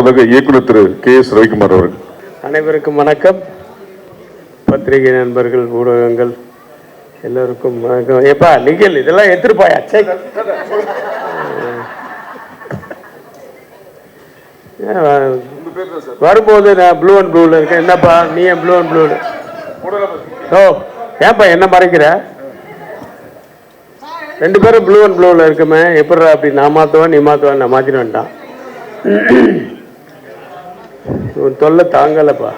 இயக்குனர் திரு KS ரவிக்குமார் அவர்கள். அனைவருக்கும் வணக்கம். பத்திரிகை நண்பர்கள், ஊடகங்கள் எல்லோருக்கும் வணக்கம். ஏப்பா நிகழ் இதெல்லாம் எடுத்துருப்பாயா? வரும்போது நான் ப்ளூ அண்ட் ப்ளூவில் இருக்கேன். என்னப்பா நீ ஏன் ப்ளூ அண்ட் ப்ளூவில்? ஓ ஏன்ப்பா என்ன மறைக்கிற? ரெண்டு பேரும் ப்ளூ அண்ட் ப்ளூவில் இருக்குமே, எப்படிடா அப்படி நான் மாற்றுவேன் நீ மாற்றுவேன், நான் மாற்றிட்டு வந்துட்டான். உன் தொல்லை தாங்கலப்பா.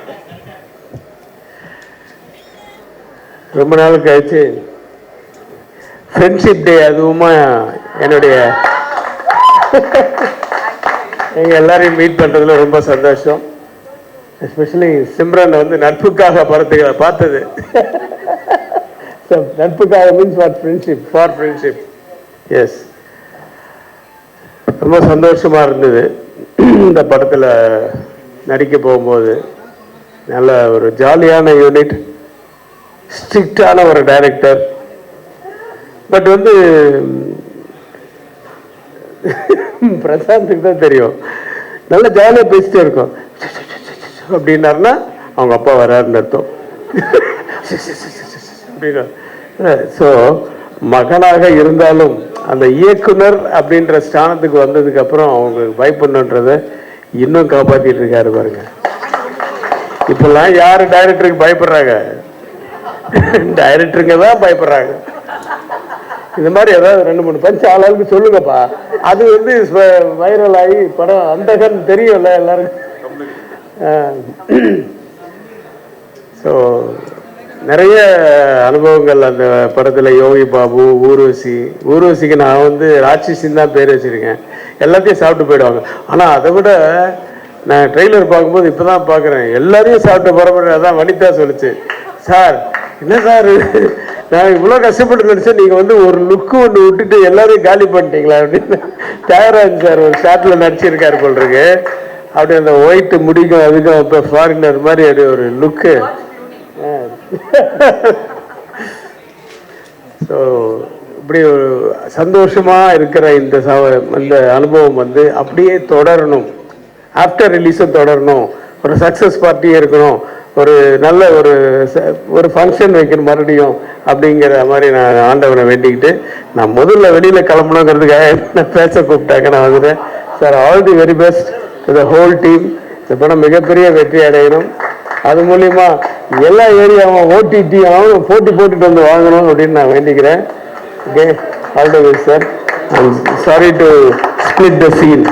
ரொம்ப நாள் கழிச்சு ஃப்ரெண்ட்ஷிப் டே, அதுவுமா என்னுடைய எங்கள் எல்லாரையும் மீட் பண்ணுறதுல ரொம்ப சந்தோஷம். எஸ்பெஷலி சிம்ரன் வந்து நட்புக்காக பார்த்தது. நட்புக்காக மீன்ஸ் ஃபார் ஃப்ரெண்ட்ஷிப். எஸ், ரொம்ப சந்தோஷமாக இருந்தது. இந்த படத்தில் நடிக்க போகும்போது நல்ல ஒரு ஜாலியான யூனிட், ஸ்ட்ரிக்டான ஒரு டைரக்டர். பட் வந்து பிரசாந்துக்கு தான் தெரியும், நல்ல ஜாலியாக பேசிட்டே இருக்கும். அப்படின்னாருன்னா அவங்க அப்பா வராருன்னு அர்த்தம். அப்படின்னா ஸோ மகனாக இருந்தாலும் அந்த இயக்குனர் அப்படின்ற ஸ்தானத்துக்கு வந்ததுக்கு அப்புறம் அவங்களுக்கு பயப்படணுன்றதை இன்னும் காப்பாற்றிட்டு இருக்காரு பாருங்க. இப்பெல்லாம் யாரு டைரக்டருக்கு பயப்படுறாங்க? டைரக்டருங்க தான் பயப்படுறாங்க. இந்த மாதிரி ஏதாவது 2-3 பஞ்சு ஆளாளுக்கு சொல்லுங்கப்பா. அது வந்து வைரல் ஆகி படம் அந்தகன் தெரியும்ல எல்லாருக்கும். ஸோ நிறைய அனுபவங்கள் அந்த படத்தில். யோகி பாபு, ஊர்வசிக்கு நான் வந்து ராட்சசின்னு தான் பேர் வச்சுருக்கேன். எல்லாத்தையும் சாப்பிட்டு போயிடுவாங்க. ஆனால் அதை விட நான் ட்ரெய்லர் பார்க்கும்போது இப்போ தான் பார்க்குறேன், எல்லாரையும் சாப்பிட்ட பரம்பரை. அதான் வனிதா சொல்லிச்சு, சார் என்ன சார் நான் இவ்வளோ கஷ்டப்பட்டு நினச்சேன், நீங்கள் வந்து ஒரு லுக்கு ஒன்று விட்டுட்டு எல்லாரையும் காலி பண்ணிட்டீங்களா அப்படின்னு. தியாகராஜ் சார் ஒரு ஷாட்டில் நடிச்சிருக்காரு போல் இருக்கு. அப்படி அந்த ஒயிட்டு முடிக்கும் அதுக்கும் இப்போ ஃபாரினர் மாதிரி அப்படி ஒரு லுக்கு. ஸோ இப்படி ஒரு சந்தோஷமாக இருக்கிற இந்த அனுபவம் வந்து அப்படியே தொடரணும். ஆஃப்டர் ரிலீஸும் தொடரணும். ஒரு சக்ஸஸ் பார்ட்டியே இருக்கணும். ஒரு நல்ல ஒரு ஃபங்க்ஷன் வைக்கணும் மறுபடியும் அப்படிங்கிற மாதிரி நான் ஆண்டவனை வேண்டிக்கிட்டு, நான் முதல்ல வெளியில் கிளம்பணுங்கிறதுக்காக என்ன பேச கூப்பிட்டாங்க. நான் வந்துட்டேன். Sir, all the very best to the whole team. இந்த படம் மிகப்பெரிய வெற்றி அடையணும். அது மூலிமா எல்லா ஏரியாவும் ஓடிடியும் போட்டுட்டு வந்து வாங்கணும் அப்படின்னு நான் வேண்டிக்கிறேன். Okay, all the best sir. I am sorry to split the scene.